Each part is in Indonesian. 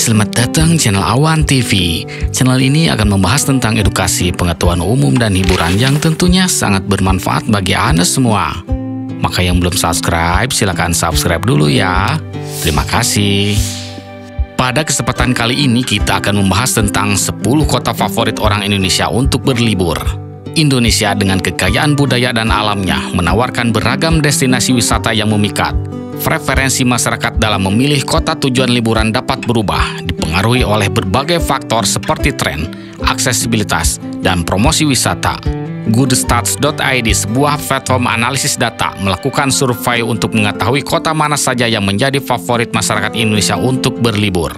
selamat datang channel Awan TV. Channel ini akan membahas tentang edukasi, pengetahuan umum, dan hiburan yang tentunya sangat bermanfaat bagi Anda semua. Maka yang belum subscribe, silakan subscribe dulu ya. Terima kasih. Pada kesempatan kali ini kita akan membahas tentang 10 kota favorit orang Indonesia untuk berlibur. Indonesia dengan kekayaan budaya dan alamnya menawarkan beragam destinasi wisata yang memikat. Preferensi masyarakat dalam memilih kota tujuan liburan dapat berubah, dipengaruhi oleh berbagai faktor seperti tren, aksesibilitas, dan promosi wisata. Goodstats.id, sebuah platform analisis data, melakukan survei untuk mengetahui kota mana saja yang menjadi favorit masyarakat Indonesia untuk berlibur.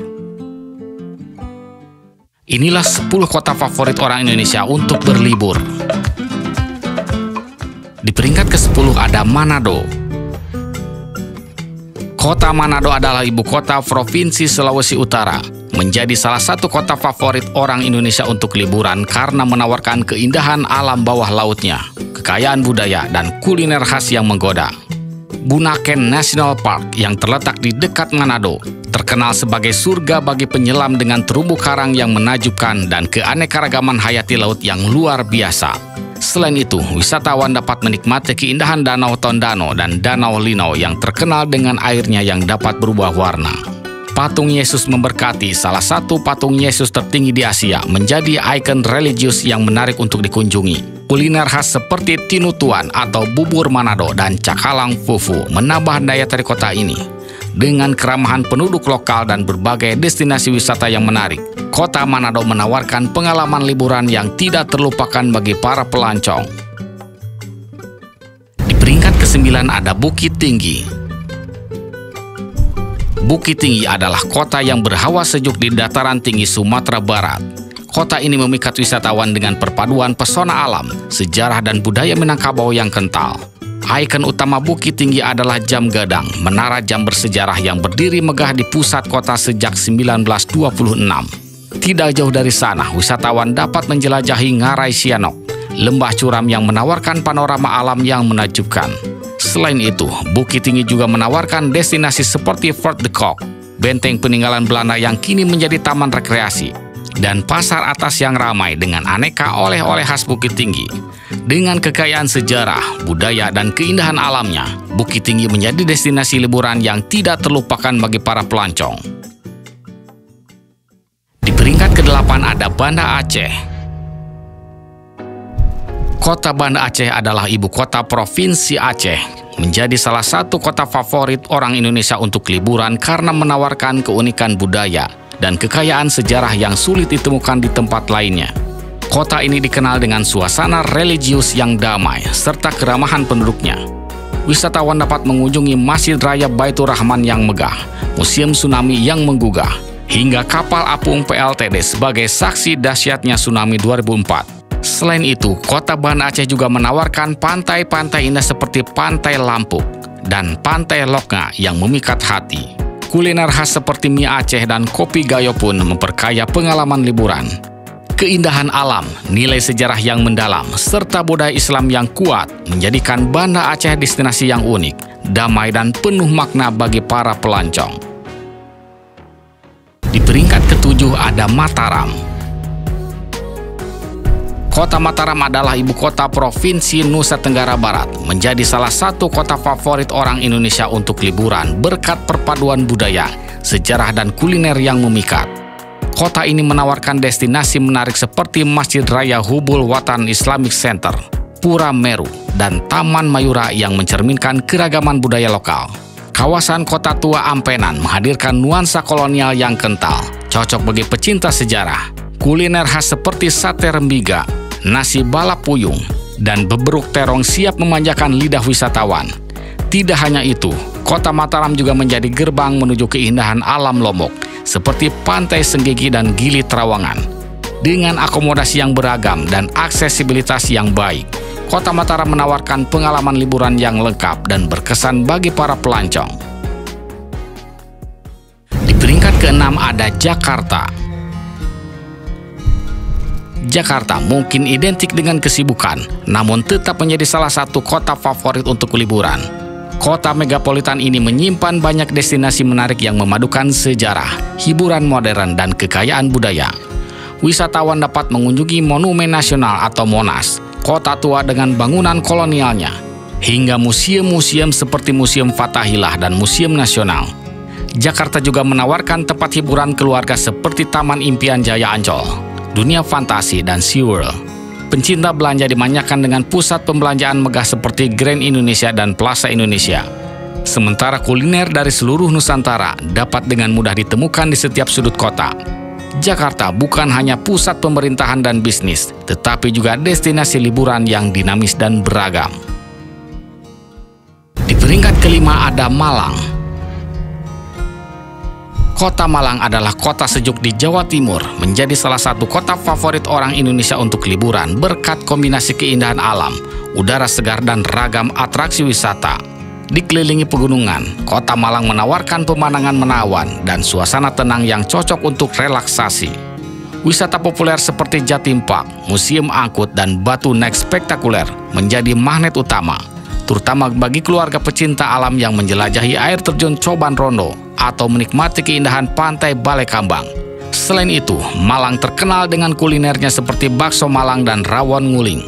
Inilah 10 kota favorit orang Indonesia untuk berlibur. Di peringkat ke-10 ada Manado. Kota Manado adalah ibu kota Provinsi Sulawesi Utara, menjadi salah satu kota favorit orang Indonesia untuk liburan karena menawarkan keindahan alam bawah lautnya, kekayaan budaya, dan kuliner khas yang menggoda. Bunaken National Park yang terletak di dekat Manado terkenal sebagai surga bagi penyelam dengan terumbu karang yang menakjubkan dan keanekaragaman hayati laut yang luar biasa. Selain itu, wisatawan dapat menikmati keindahan Danau Tondano dan Danau Linau yang terkenal dengan airnya yang dapat berubah warna. Patung Yesus memberkati, salah satu patung Yesus tertinggi di Asia, menjadi ikon religius yang menarik untuk dikunjungi. Kuliner khas seperti tinutuan atau bubur Manado dan cakalang fufu menambah daya tarik kota ini. Dengan keramahan penduduk lokal dan berbagai destinasi wisata yang menarik, kota Manado menawarkan pengalaman liburan yang tidak terlupakan bagi para pelancong. Di peringkat ke-9 ada Bukit Tinggi. Bukit Tinggi adalah kota yang berhawa sejuk di dataran tinggi Sumatera Barat. Kota ini memikat wisatawan dengan perpaduan pesona alam, sejarah, dan budaya Minangkabau yang kental. Ikon utama Bukit Tinggi adalah Jam Gadang, menara jam bersejarah yang berdiri megah di pusat kota sejak 1926. Tidak jauh dari sana, wisatawan dapat menjelajahi Ngarai Sianok, lembah curam yang menawarkan panorama alam yang menakjubkan. Selain itu, Bukit Tinggi juga menawarkan destinasi seperti Fort de Kock, benteng peninggalan Belanda yang kini menjadi taman rekreasi, dan pasar atas yang ramai dengan aneka oleh-oleh khas Bukit Tinggi. Dengan kekayaan sejarah, budaya, dan keindahan alamnya, Bukit Tinggi menjadi destinasi liburan yang tidak terlupakan bagi para pelancong. Di peringkat ke-8 ada Banda Aceh. Kota Banda Aceh adalah ibu kota Provinsi Aceh, menjadi salah satu kota favorit orang Indonesia untuk liburan karena menawarkan keunikan budaya dan kekayaan sejarah yang sulit ditemukan di tempat lainnya. Kota ini dikenal dengan suasana religius yang damai serta keramahan penduduknya. Wisatawan dapat mengunjungi Masjid Raya Baitur Rahman yang megah, museum tsunami yang menggugah, hingga kapal apung PLTD sebagai saksi dahsyatnya tsunami 2004. Selain itu, kota Banda Aceh juga menawarkan pantai-pantai indah seperti Pantai Lampuk dan Pantai Lokna yang memikat hati. Kuliner khas seperti mie Aceh dan kopi gayo pun memperkaya pengalaman liburan. Keindahan alam, nilai sejarah yang mendalam, serta budaya Islam yang kuat menjadikan Banda Aceh destinasi yang unik, damai, dan penuh makna bagi para pelancong. Di peringkat ke-7 ada Mataram. Kota Mataram adalah ibu kota Provinsi Nusa Tenggara Barat, menjadi salah satu kota favorit orang Indonesia untuk liburan berkat perpaduan budaya, sejarah, dan kuliner yang memikat. Kota ini menawarkan destinasi menarik seperti Masjid Raya Hubul Watan Islamic Center, Pura Meru, dan Taman Mayura yang mencerminkan keragaman budaya lokal. Kawasan Kota Tua Ampenan menghadirkan nuansa kolonial yang kental, cocok bagi pecinta sejarah. Kuliner khas seperti sate rembiga, nasi balap puyung, dan beberuk terong siap memanjakan lidah wisatawan. Tidak hanya itu, kota Mataram juga menjadi gerbang menuju keindahan alam Lombok, seperti Pantai Senggigi dan Gili Trawangan. Dengan akomodasi yang beragam dan aksesibilitas yang baik, kota Mataram menawarkan pengalaman liburan yang lengkap dan berkesan bagi para pelancong. Di peringkat ke-6 ada Jakarta. Jakarta mungkin identik dengan kesibukan, namun tetap menjadi salah satu kota favorit untuk liburan. Kota megapolitan ini menyimpan banyak destinasi menarik yang memadukan sejarah, hiburan modern, dan kekayaan budaya. Wisatawan dapat mengunjungi Monumen Nasional atau Monas, kota tua dengan bangunan kolonialnya, hingga museum-museum seperti Museum Fathahillah dan Museum Nasional. Jakarta juga menawarkan tempat hiburan keluarga seperti Taman Impian Jaya Ancol, Dunia Fantasi, dan SeaWorld. Pencinta belanja dimanjakan dengan pusat pembelanjaan megah seperti Grand Indonesia dan Plaza Indonesia. Sementara kuliner dari seluruh Nusantara dapat dengan mudah ditemukan di setiap sudut kota. Jakarta bukan hanya pusat pemerintahan dan bisnis, tetapi juga destinasi liburan yang dinamis dan beragam. Di peringkat kelima ada Malang. Kota Malang adalah kota sejuk di Jawa Timur, menjadi salah satu kota favorit orang Indonesia untuk liburan berkat kombinasi keindahan alam, udara segar, dan ragam atraksi wisata. Dikelilingi pegunungan, kota Malang menawarkan pemandangan menawan dan suasana tenang yang cocok untuk relaksasi. Wisata populer seperti Jatim Park, Museum Angkut, dan Batu Nek spektakuler menjadi magnet utama, terutama bagi keluarga pecinta alam yang menjelajahi air terjun Coban Rondo atau menikmati keindahan pantai Balai Kambang. Selain itu, Malang terkenal dengan kulinernya seperti bakso Malang dan rawon nguling.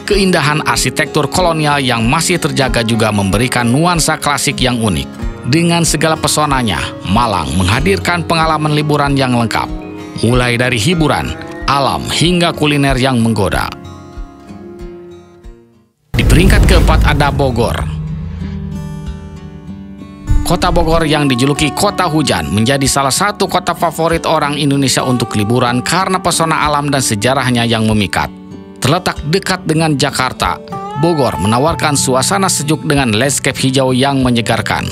Keindahan arsitektur kolonial yang masih terjaga juga memberikan nuansa klasik yang unik. Dengan segala pesonanya, Malang menghadirkan pengalaman liburan yang lengkap, mulai dari hiburan, alam, hingga kuliner yang menggoda. Di peringkat keempat ada Bogor. Kota Bogor yang dijuluki Kota Hujan menjadi salah satu kota favorit orang Indonesia untuk liburan karena pesona alam dan sejarahnya yang memikat. Terletak dekat dengan Jakarta, Bogor menawarkan suasana sejuk dengan landscape hijau yang menyegarkan.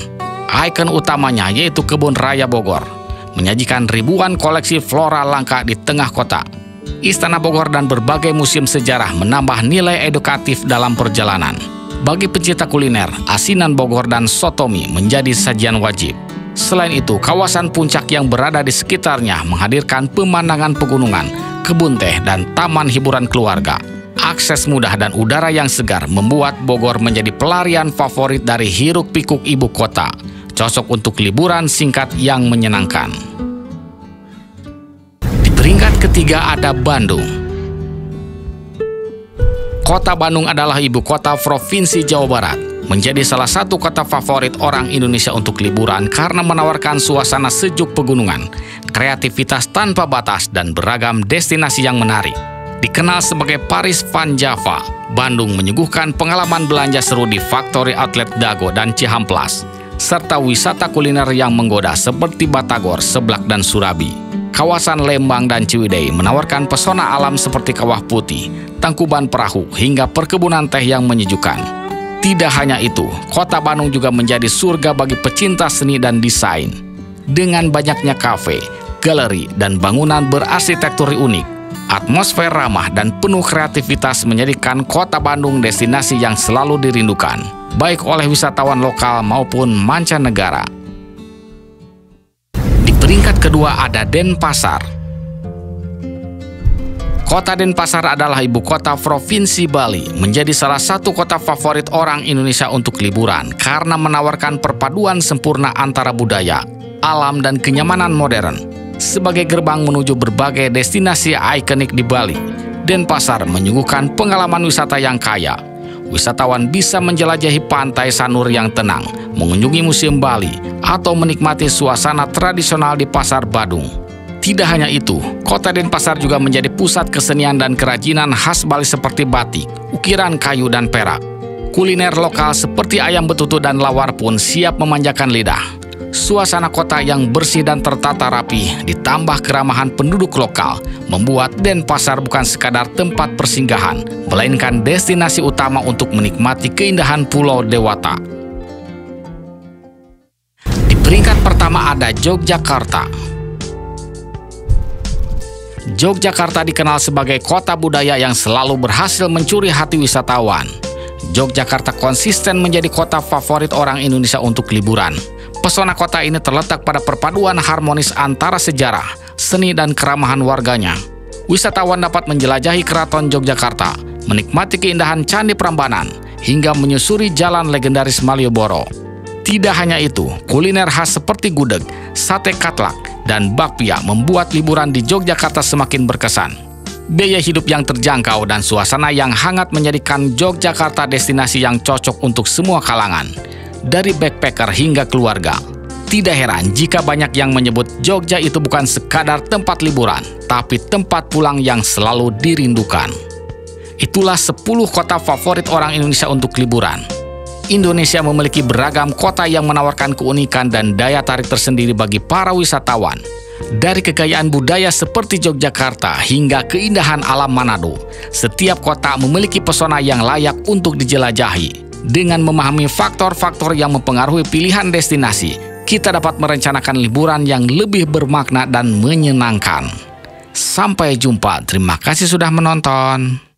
Ikon utamanya yaitu Kebun Raya Bogor, menyajikan ribuan koleksi flora langka di tengah kota. Istana Bogor dan berbagai museum sejarah menambah nilai edukatif dalam perjalanan. Bagi pecinta kuliner, asinan Bogor dan sotomi menjadi sajian wajib. Selain itu, kawasan puncak yang berada di sekitarnya menghadirkan pemandangan pegunungan, kebun teh, dan taman hiburan keluarga. Akses mudah dan udara yang segar membuat Bogor menjadi pelarian favorit dari hiruk-pikuk ibu kota, cocok untuk liburan singkat yang menyenangkan. Di peringkat ketiga ada Bandung. Kota Bandung adalah ibu kota Provinsi Jawa Barat, menjadi salah satu kota favorit orang Indonesia untuk liburan karena menawarkan suasana sejuk pegunungan, kreativitas tanpa batas, dan beragam destinasi yang menarik. Dikenal sebagai Paris Van Java, Bandung menyuguhkan pengalaman belanja seru di Factory Outlet Dago dan Cihamplas, serta wisata kuliner yang menggoda seperti Batagor, Seblak, dan Surabi. Kawasan Lembang dan Ciwidey menawarkan pesona alam seperti Kawah Putih, Tangkuban Perahu, hingga perkebunan teh yang menyejukkan. Tidak hanya itu, kota Bandung juga menjadi surga bagi pecinta seni dan desain. Dengan banyaknya kafe, galeri, dan bangunan berarsitektur unik, atmosfer ramah dan penuh kreativitas menjadikan kota Bandung destinasi yang selalu dirindukan, baik oleh wisatawan lokal maupun mancanegara. Di peringkat kedua ada Denpasar. Kota Denpasar adalah ibu kota Provinsi Bali, menjadi salah satu kota favorit orang Indonesia untuk liburan karena menawarkan perpaduan sempurna antara budaya, alam, dan kenyamanan modern. Sebagai gerbang menuju berbagai destinasi ikonik di Bali, Denpasar menyuguhkan pengalaman wisata yang kaya. Wisatawan bisa menjelajahi pantai Sanur yang tenang, mengunjungi Museum Bali, atau menikmati suasana tradisional di Pasar Badung. Tidak hanya itu, kota Denpasar juga menjadi pusat kesenian dan kerajinan khas Bali seperti batik, ukiran kayu, dan perak. Kuliner lokal seperti ayam betutu dan lawar pun siap memanjakan lidah. Suasana kota yang bersih dan tertata rapi ditambah keramahan penduduk lokal membuat Denpasar bukan sekadar tempat persinggahan, melainkan destinasi utama untuk menikmati keindahan Pulau Dewata. Di peringkat pertama ada Yogyakarta. Yogyakarta dikenal sebagai kota budaya yang selalu berhasil mencuri hati wisatawan. Yogyakarta konsisten menjadi kota favorit orang Indonesia untuk liburan. Pesona kota ini terletak pada perpaduan harmonis antara sejarah, seni, dan keramahan warganya. Wisatawan dapat menjelajahi Keraton Yogyakarta, menikmati keindahan Candi Prambanan, hingga menyusuri jalan legendaris Malioboro. Tidak hanya itu, kuliner khas seperti gudeg, sate katlak, dan bakpia membuat liburan di Yogyakarta semakin berkesan. Biaya hidup yang terjangkau dan suasana yang hangat menjadikan Yogyakarta destinasi yang cocok untuk semua kalangan, dari backpacker hingga keluarga. Tidak heran jika banyak yang menyebut Jogja itu bukan sekadar tempat liburan, tapi tempat pulang yang selalu dirindukan. Itulah 10 kota favorit orang Indonesia untuk liburan. Indonesia memiliki beragam kota yang menawarkan keunikan dan daya tarik tersendiri bagi para wisatawan. Dari kekayaan budaya seperti Yogyakarta hingga keindahan alam Manado, setiap kota memiliki pesona yang layak untuk dijelajahi. Dengan memahami faktor-faktor yang mempengaruhi pilihan destinasi, kita dapat merencanakan liburan yang lebih bermakna dan menyenangkan. Sampai jumpa, terima kasih sudah menonton.